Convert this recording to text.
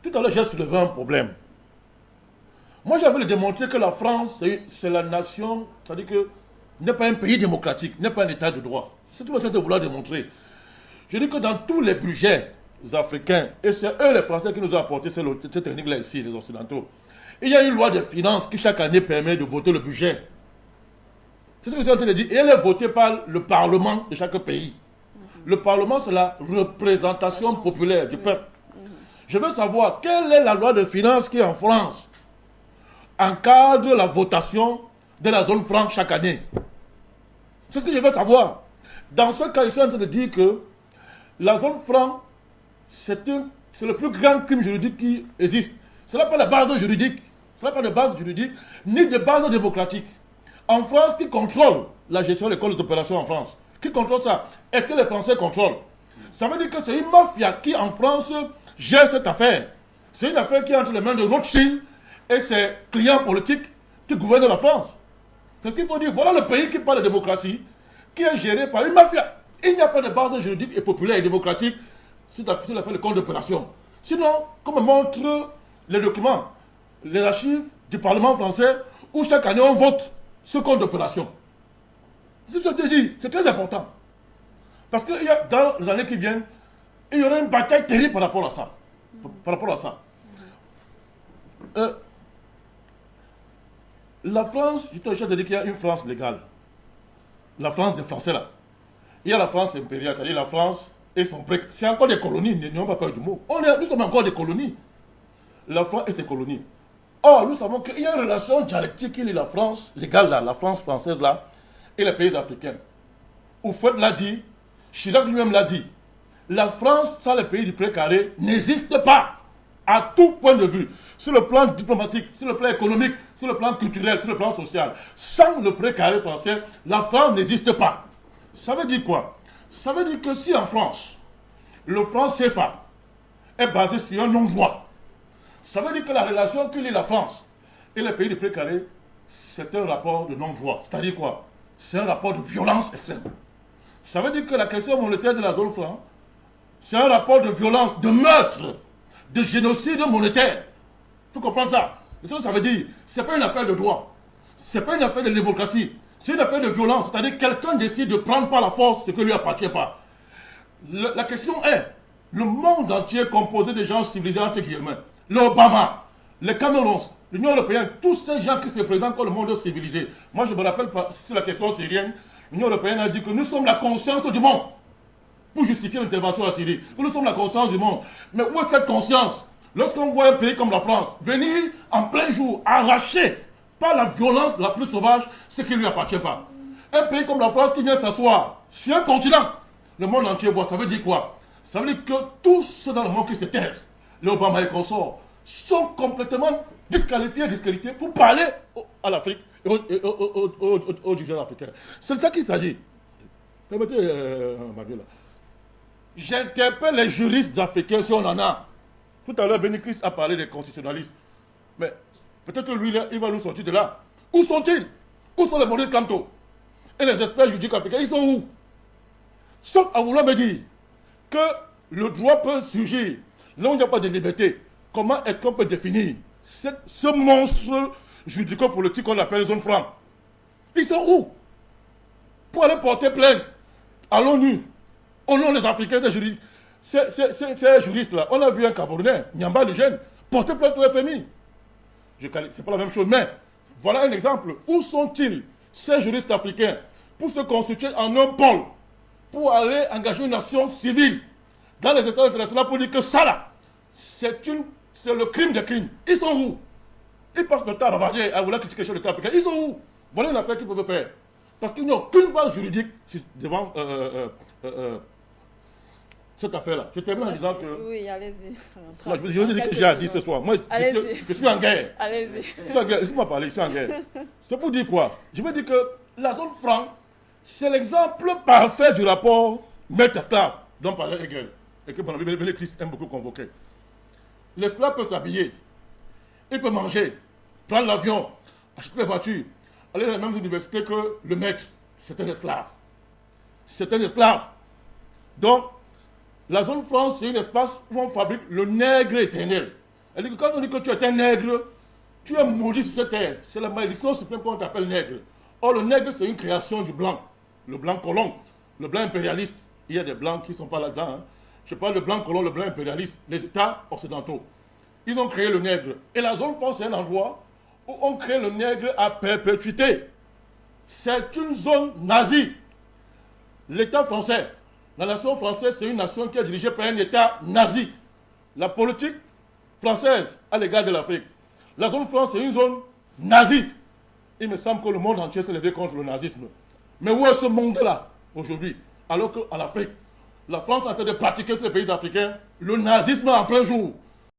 Tout à l'heure, j'ai soulevé un problème. Moi, j'ai envie de démontrer que la France, c'est la nation, c'est-à-dire que n'est pas un pays démocratique, n'est pas un état de droit. C'est tout ce que je de vouloir démontrer. Je dis que dans tous les budgets africains, et c'est eux les Français qui nous ont apporté cette technique-là ici, les Occidentaux, il y a une loi de finances qui chaque année permet de voter le budget. C'est ce que je suis en train de dire. Et elle est votée par le Parlement de chaque pays. Le Parlement, c'est la représentation populaire du peuple. Je veux savoir quelle est la loi de finances qui, en France, encadre la votation de la zone franc chaque année. C'est ce que je veux savoir. Dans ce cas, je suis en train de dire que la zone franc, c'est le plus grand crime juridique qui existe. Ce n'est pas de base juridique, ce n'est pas de base juridique, ni de base démocratique. En France, qui contrôle la gestion des comptes d'opération en France? Qui contrôle ça? Et que les Français contrôlent. Ça veut dire que c'est une mafia qui, en France, gère cette affaire. C'est une affaire qui est entre les mains de Rothschild et ses clients politiques qui gouvernent la France. C'est ce qu'il faut dire. Voilà le pays qui parle de démocratie, qui est géré par une mafia. Il n'y a pas de base juridique et populaire et démocratique sur l'affaire de compte d'opération. Sinon, comme montrent les documents, les archives du Parlement français, où chaque année on vote ce compte d'opération. C'est ce que je te dis, c'est très important. Parce que dans les années qui viennent, il y aura une bataille terrible par rapport à ça. Par rapport à ça. La France, je te dis qu'il y a une France légale. La France des Français là. Il y a la France impériale, c'est-à-dire la France et son pré. C'est encore des colonies, n'ayons pas peur du mot. Nous sommes encore des colonies. La France et ses colonies. Or, nous savons qu'il y a une relation dialectique qui lie la France légale là, la France française là, et les pays africains. Houphouët l'a dit, Chirac lui-même l'a dit. La France sans les pays du précaré n'existe pas. À tout point de vue, sur le plan diplomatique, sur le plan économique, sur le plan culturel, sur le plan social. Sans le précaré français, la France n'existe pas. Ça veut dire quoi? Ça veut dire que si en France, le franc CFA est basé sur un non-droit, ça veut dire que la relation que lie la France et les pays du précaré, c'est un rapport de non-droit. C'est-à-dire quoi? C'est un rapport de violence extrême. Ça veut dire que la question monétaire de la zone franc, c'est un rapport de violence, de meurtre, de génocide monétaire. Il faut comprendre ça. Et ça veut dire, ce n'est pas une affaire de droit. Ce n'est pas une affaire de démocratie. C'est une affaire de violence. C'est-à-dire que quelqu'un décide de prendre par la force ce qui ne lui appartient pas. La question est, le monde entier est composé de gens civilisés entre guillemets. L'Obama, les Cameroun, l'Union européenne, tous ces gens qui se présentent comme le monde civilisé. Moi, je me rappelle pas, sur la question syrienne, l'Union européenne a dit que nous sommes la conscience du monde. Pour justifier l'intervention en Syrie. Nous sommes la conscience du monde. Mais où est cette conscience? Lorsqu'on voit un pays comme la France venir en plein jour, arracher par la violence la plus sauvage ce qui ne lui appartient pas. Un pays comme la France qui vient s'asseoir sur un continent, le monde entier voit, ça veut dire quoi? Ça veut dire que tous ceux dans le monde qui se taisent, les Obama et consorts, sont complètement disqualifiés, disqualifiés pour parler à l'Afrique et aux dirigeants africains. C'est de ça qu'il s'agit. Permettez, Manuela. J'interpelle les juristes africains si on en a. Tout à l'heure, Bénicris a parlé des constitutionnalistes. Mais peut-être lui, là, il va nous sortir de là. Où sont-ils? Où sont les Maurice Kamto? Et les experts juridiques africains, ils sont où? Sauf à vouloir me dire que le droit peut surgir là où il n'y a pas de liberté. Comment est-ce qu'on peut définir ce monstre juridico-politique qu'on appelle zone franc? Ils sont où? Pour aller porter plainte à l'ONU. Au nom des Africains, ces juristes-là, on a vu un Camerounais, Nyamba Legène, porter plainte au FMI. C'est pas la même chose, mais voilà un exemple. Où sont-ils, ces juristes africains, pour se constituer en un pôle, pour aller engager une nation civile dans les États internationaux pour dire que ça là, c'est le crime des crimes. Ils sont où? Ils passent le temps à bavarder, à vouloir critiquer l'État africain. Ils sont où? Voilà une affaire qu'ils peuvent faire. Parce qu'il n'y a aucune base juridique devant cette affaire-là. Je termine en disant que... Oui, allez-y. Non, je veux dire que j'ai à dire ce soir. Moi, je suis en guerre. Allez-y. Je suis en guerre. Laissez-moi parler, je suis en guerre. C'est pour dire quoi? Je veux dire que la zone franc, c'est l'exemple parfait du rapport maître-esclave dont parlait Hegel et que Bénécris aime beaucoup convoquer. L'esclave peut s'habiller, il peut manger, prendre l'avion, acheter des voitures, aller dans les mêmes universités que le maître. C'est un esclave. C'est un esclave. Donc, la zone franc, c'est un espace où on fabrique le nègre éternel. Elle dit que quand on dit que tu es un nègre, tu es maudit sur cette terre. C'est la malédiction suprême qu'on t'appelle nègre. Or, le nègre, c'est une création du blanc. Le blanc colon, le blanc impérialiste. Il y a des blancs qui ne sont pas là-dedans. Hein. Je parle de blanc colon, le blanc impérialiste. Les États occidentaux. Ils ont créé le nègre. Et la zone franc, c'est un endroit où on crée le nègre à perpétuité. C'est une zone nazie. L'État français, la nation française, c'est une nation qui est dirigée par un État nazi. La politique française à l'égard de l'Afrique. La zone franc, c'est une zone nazie. Il me semble que le monde entier s'est levé contre le nazisme. Mais où est ce monde-là aujourd'hui? Alors qu'en Afrique, la France est en train de pratiquer sur les pays africains le nazisme en plein jour.